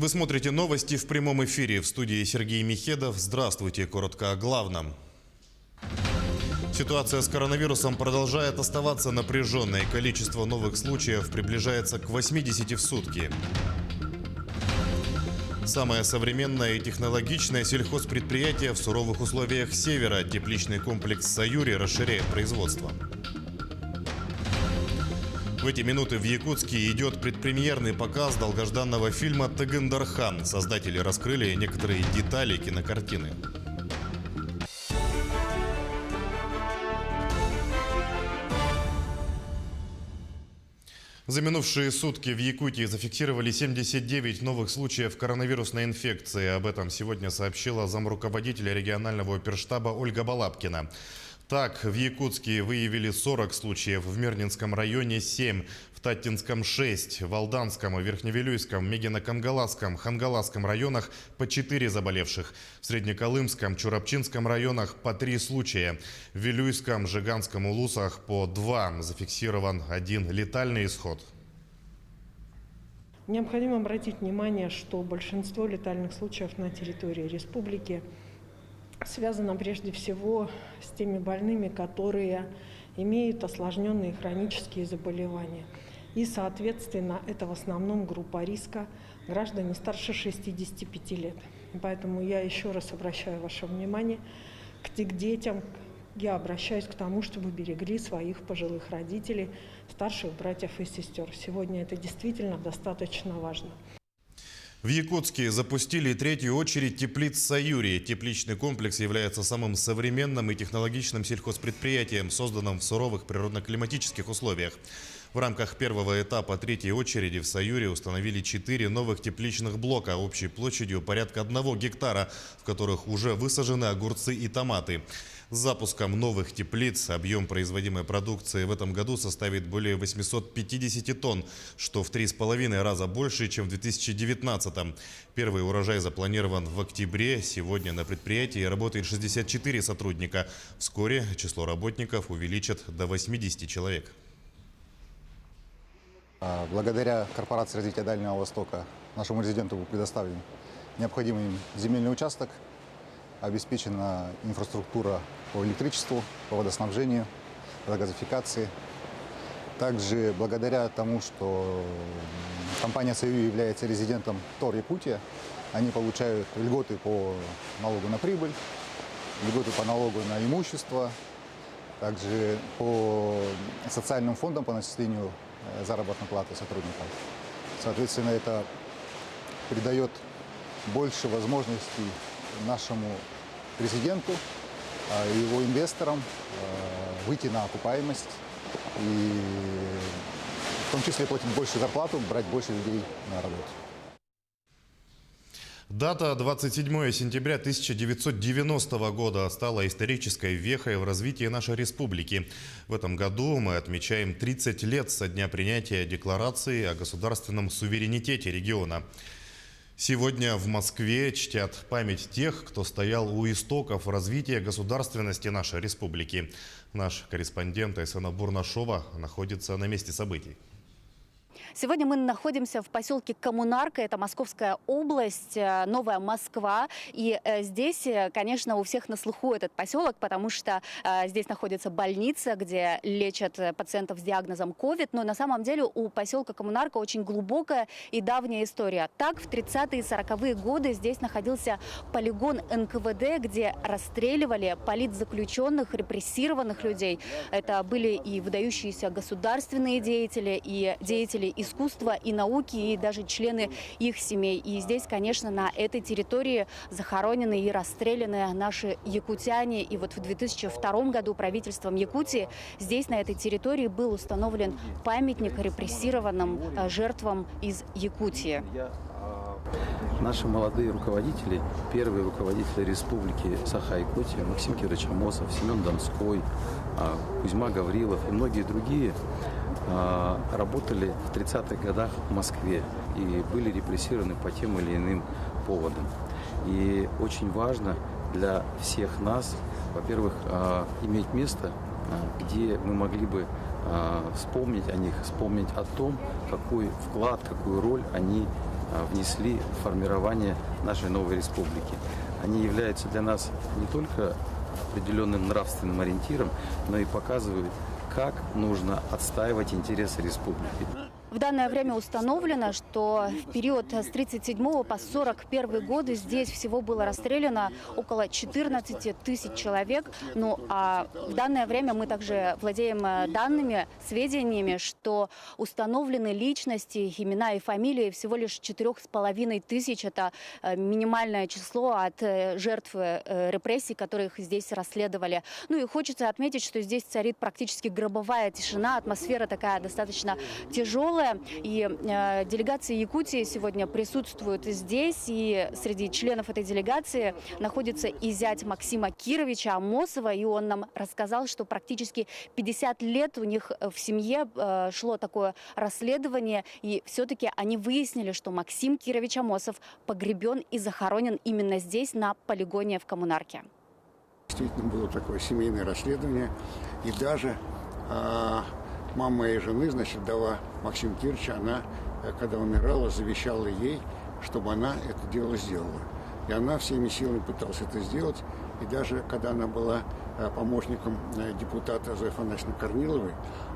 Вы смотрите новости в прямом эфире. В студии Сергей Михедов. Здравствуйте. Коротко о главном. Ситуация с коронавирусом продолжает оставаться напряженной. Количество новых случаев приближается к 80 в сутки. Самое современное и технологичное сельхозпредприятие в суровых условиях севера. Тепличный комплекс «Саюри» расширяет производство. В эти минуты в Якутске идет предпремьерный показ долгожданного фильма «Тыгындархан». Создатели раскрыли некоторые детали кинокартины. За минувшие сутки в Якутии зафиксировали 79 новых случаев коронавирусной инфекции. Об этом сегодня сообщила замруководителя регионального оперштаба Ольга Балабкина. Так, в Якутске выявили 40 случаев, в Мирнинском районе 7, в Таттинском 6, в Алданском, Верхневилюйском, Мегино-Кангаласском, Хангаласском районах по 4 заболевших, в Среднеколымском, Чурапчинском районах по 3 случая, в Вилюйском, Жиганском, Улусах по 2, зафиксирован 1 летальный исход. Необходимо обратить внимание, что большинство летальных случаев на территории республики связано прежде всего с теми больными, которые имеют осложненные хронические заболевания. И, соответственно, это в основном группа риска граждане старше 65 лет. И поэтому я еще раз обращаю ваше внимание к детям. Я обращаюсь к тому, чтобы берегли своих пожилых родителей, старших братьев и сестер. Сегодня это действительно достаточно важно. В Якутске запустили третью очередь теплиц «Саюри». Тепличный комплекс является самым современным и технологичным сельхозпредприятием, созданным в суровых природно-климатических условиях. В рамках первого этапа третьей очереди в «Саюри» установили 4 новых тепличных блока общей площадью порядка 1 гектара, в которых уже высажены огурцы и томаты. С запуском новых теплиц объем производимой продукции в этом году составит более 850 тонн, что в 3,5 раза больше, чем в 2019-м. Первый урожай запланирован в октябре. Сегодня на предприятии работает 64 сотрудника. Вскоре число работников увеличат до 80 человек. Благодаря корпорации развития Дальнего Востока нашему резиденту был предоставлен необходимый земельный участок, обеспечена инфраструктура по электричеству, по водоснабжению, по газификации. Также благодаря тому, что компания «Саюри» является резидентом ТОР Якутия, они получают льготы по налогу на прибыль, льготы по налогу на имущество, также по социальным фондам по начислению заработной платы сотрудникам. Соответственно, это придает больше возможностей нашему президенту и его инвесторам выйти на окупаемость и в том числе платить больше зарплату, брать больше людей на работу. Дата 27 сентября 1990 года стала исторической вехой в развитии нашей республики. В этом году мы отмечаем 30 лет со дня принятия Декларации о государственном суверенитете региона. Сегодня в Москве чтят память тех, кто стоял у истоков развития государственности нашей республики. Наш корреспондент Айсена Бурнашова находится на месте событий. Сегодня мы находимся в поселке Коммунарка, это Московская область, Новая Москва. И здесь, конечно, у всех на слуху этот поселок, потому что здесь находится больница, где лечат пациентов с диагнозом COVID. Но на самом деле у поселка Коммунарка очень глубокая и давняя история. Так, в 30-е и 40-е годы здесь находился полигон НКВД, где расстреливали политзаключенных, репрессированных людей. Это были и выдающиеся государственные деятели, и деятели искусства и науки, и даже члены их семей. И здесь, конечно, на этой территории захоронены и расстреляны наши якутяне. И вот в 2002 году правительством Якутии здесь, на этой территории, был установлен памятник репрессированным жертвам из Якутии. Наши молодые руководители, первые руководители республики Саха-Якутия, Максим Кирович Амосов, Семен Донской, Кузьма Гаврилов и многие другие работали в 30-х годах в Москве и были репрессированы по тем или иным поводам. И очень важно для всех нас, во-первых, иметь место, где мы могли бы вспомнить о них, вспомнить о том, какой вклад, какую роль они внесли в формирование нашей новой республики. Они являются для нас не только определенным нравственным ориентиром, но и показывают, как нужно отстаивать интересы республики. В данное время установлено, что в период с 1937 по 1941 годы здесь всего было расстреляно около 14 тысяч человек. Ну а в данное время мы также владеем данными, сведениями, что установлены личности, имена и фамилии всего лишь 4,5 тысяч. Это минимальное число от жертв репрессий, которых здесь расследовали. Ну и хочется отметить, что здесь царит практически гробовая тишина, атмосфера такая достаточно тяжелая. И делегация Якутии сегодня присутствует здесь. И среди членов этой делегации находится и зять Максима Кировича Амосова. И он нам рассказал, что практически 50 лет у них в семье шло такое расследование. И все-таки они выяснили, что Максим Кирович Амосов погребен и захоронен именно здесь, на полигоне в Коммунарке. Действительно было такое семейное расследование. И даже мама моей жены, значит, дала Максиму Кировичу, она, когда умирала, завещала ей, чтобы она это дело сделала. И она всеми силами пыталась это сделать. И даже когда она была помощником депутата Зои Афанасьевны Корниловой,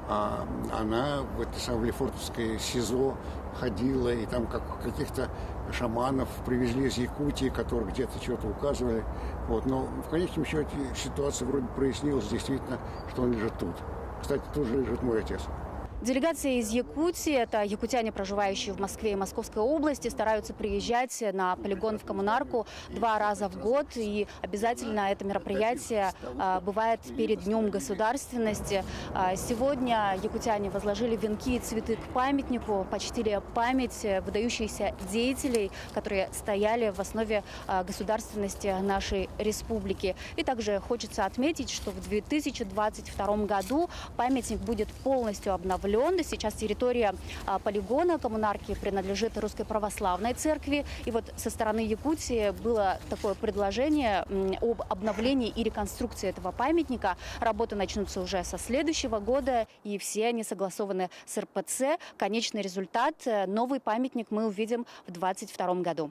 она в этой самой Лефортовской СИЗО ходила, и там каких-то шаманов привезли из Якутии, которые где-то что-то указывали. Вот. Но в конечном счете ситуация вроде прояснилась действительно, что он лежит тут. Кстати, тут же лежит мой отец. Делегация из Якутии, это якутяне, проживающие в Москве и Московской области, стараются приезжать на полигон в Коммунарку 2 раза в год. И обязательно это мероприятие бывает перед Днем государственности. Сегодня якутяне возложили венки и цветы к памятнику, почтили память выдающихся деятелей, которые стояли в основе государственности нашей республики. И также хочется отметить, что в 2022 году памятник будет полностью обновлен. Сейчас территория полигона Коммунарки принадлежит Русской Православной Церкви. И вот со стороны Якутии было такое предложение об обновлении и реконструкции этого памятника. Работы начнутся уже со следующего года, и все они согласованы с РПЦ. Конечный результат – новый памятник мы увидим в 2022 году.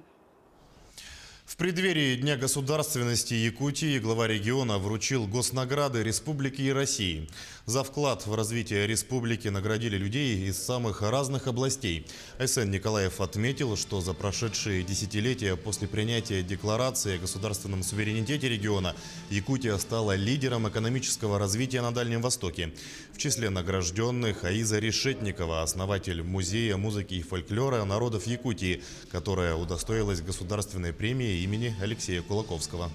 В преддверии Дня государственности Якутии глава региона вручил госнаграды республики и России. За вклад в развитие республики наградили людей из самых разных областей. Айсен Николаев отметил, что за прошедшие десятилетия после принятия декларации о государственном суверенитете региона Якутия стала лидером экономического развития на Дальнем Востоке. В числе награжденных Аиза Решетникова, основатель Музея музыки и фольклора народов Якутии, которая удостоилась государственной премии имени Алексея Кулаковского.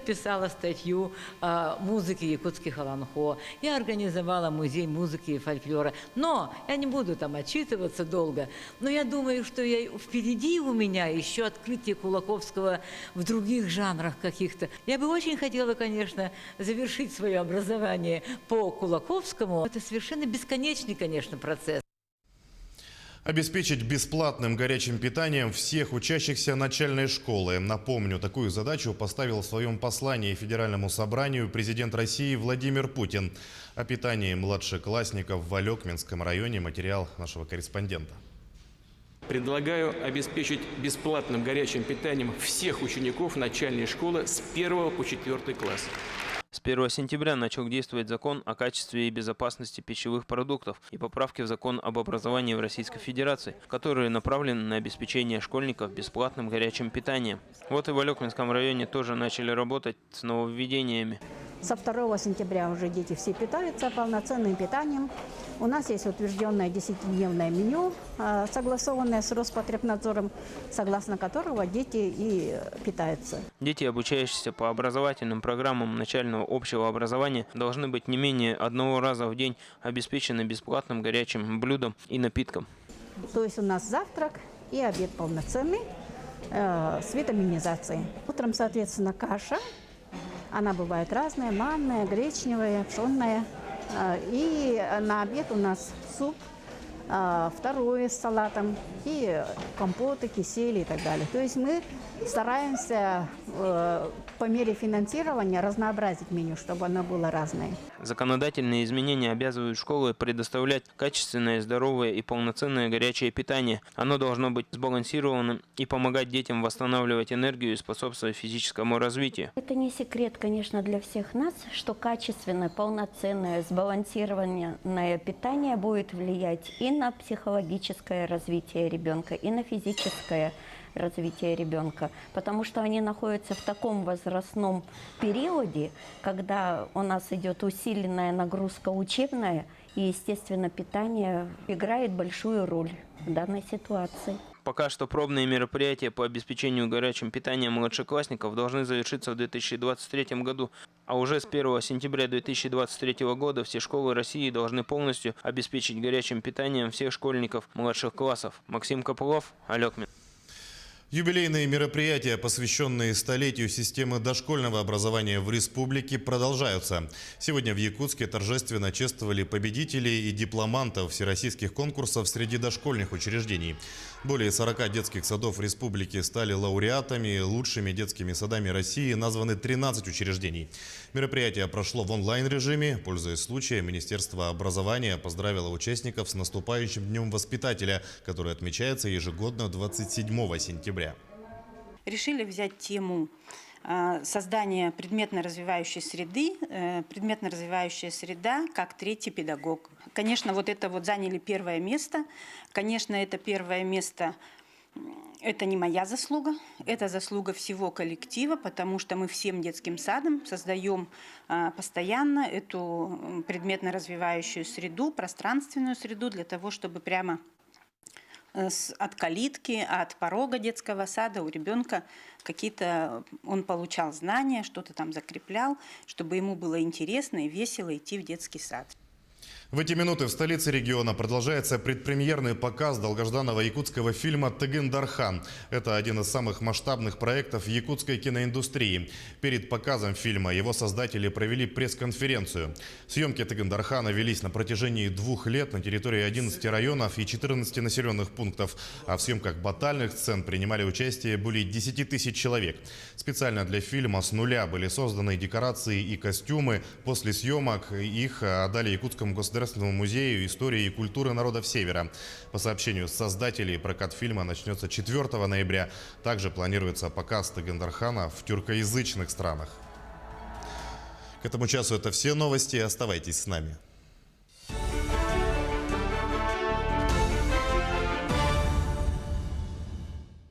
Писала статью о музыке якутских Аланхо. Я организовала музей музыки и фольклора. Но я не буду там отчитываться долго. Но я думаю, что впереди у меня еще открытие Кулаковского в других жанрах каких-то. Я бы очень хотела, конечно, завершить свое образование по Кулаковскому. Это совершенно бесконечный, конечно, процесс. Обеспечить бесплатным горячим питанием всех учащихся начальной школы. Напомню, такую задачу поставил в своем послании Федеральному собранию президент России Владимир Путин. О питании младшеклассников в Алекминском районе материал нашего корреспондента. Предлагаю обеспечить бесплатным горячим питанием всех учеников начальной школы с 1 по 4 класс. С 1 сентября начал действовать закон о качестве и безопасности пищевых продуктов и поправки в закон об образовании в Российской Федерации, которые направлены на обеспечение школьников бесплатным горячим питанием. Вот и в Алекминском районе тоже начали работать с нововведениями. Со 2 сентября уже дети все питаются полноценным питанием. У нас есть утвержденное 10-дневное меню, согласованное с Роспотребнадзором, согласно которого дети и питаются. Дети, обучающиеся по образовательным программам начального общего образования, должны быть не менее 1 раза в день обеспечены бесплатным горячим блюдом и напитком. То есть у нас завтрак и обед полноценный с витаминизацией. Утром, соответственно, каша. Она бывает разная, манная, гречневая, пшенная. И на обед у нас суп, второе с салатом, и компоты, кисели и так далее. То есть мы стараемся по мере финансирования разнообразить меню, чтобы оно было разное. Законодательные изменения обязывают школы предоставлять качественное, здоровое и полноценное горячее питание. Оно должно быть сбалансированным и помогать детям восстанавливать энергию и способствовать физическому развитию. Это не секрет, конечно, для всех нас, что качественное, полноценное, сбалансированное питание будет влиять и на психологическое развитие ребенка, и на физическое развитие ребенка, потому что они находятся в таком возрастном периоде, когда у нас идет усиленная нагрузка учебная, и, естественно, питание играет большую роль в данной ситуации. Пока что пробные мероприятия по обеспечению горячим питанием младшеклассников должны завершиться в 2023 году. А уже с 1 сентября 2023 года все школы России должны полностью обеспечить горячим питанием всех школьников младших классов. Максим Копылов, Алекмин. Юбилейные мероприятия, посвященные столетию системы дошкольного образования в республике, продолжаются. Сегодня в Якутске торжественно чествовали победителей и дипломантов всероссийских конкурсов среди дошкольных учреждений. Более 40 детских садов республики стали лауреатами. Лучшими детскими садами России названы 13 учреждений. Мероприятие прошло в онлайн-режиме. Пользуясь случаем, Министерство образования поздравило участников с наступающим Днем воспитателя, который отмечается ежегодно 27 сентября. Решили взять тему создания предметно-развивающей среды, предметно-развивающая среда как третий педагог. Конечно, вот это вот заняли первое место. Конечно, это первое место, это не моя заслуга, это заслуга всего коллектива, потому что мы всем детским садам создаем постоянно эту предметно-развивающую среду, пространственную среду для того, чтобы прямо от калитки, от порога детского сада у ребенка какие-то он получал знания, что-то там закреплял, чтобы ему было интересно и весело идти в детский сад. В эти минуты в столице региона продолжается предпремьерный показ долгожданного якутского фильма «Тыгын-Дархан». Это один из самых масштабных проектов якутской киноиндустрии. Перед показом фильма его создатели провели пресс-конференцию. Съемки «Тыгын-Дархана» велись на протяжении 2 лет на территории 11 районов и 14 населенных пунктов. А в съемках батальных сцен принимали участие более 10 тысяч человек. Специально для фильма с нуля были созданы декорации и костюмы. После съемок их отдали Якутскому государственному музею истории и культуры народов Севера. По сообщению создателей, прокат фильма начнется 4 ноября. Также планируется показ Тыгын-Дархана в тюркоязычных странах. К этому часу это все новости. Оставайтесь с нами.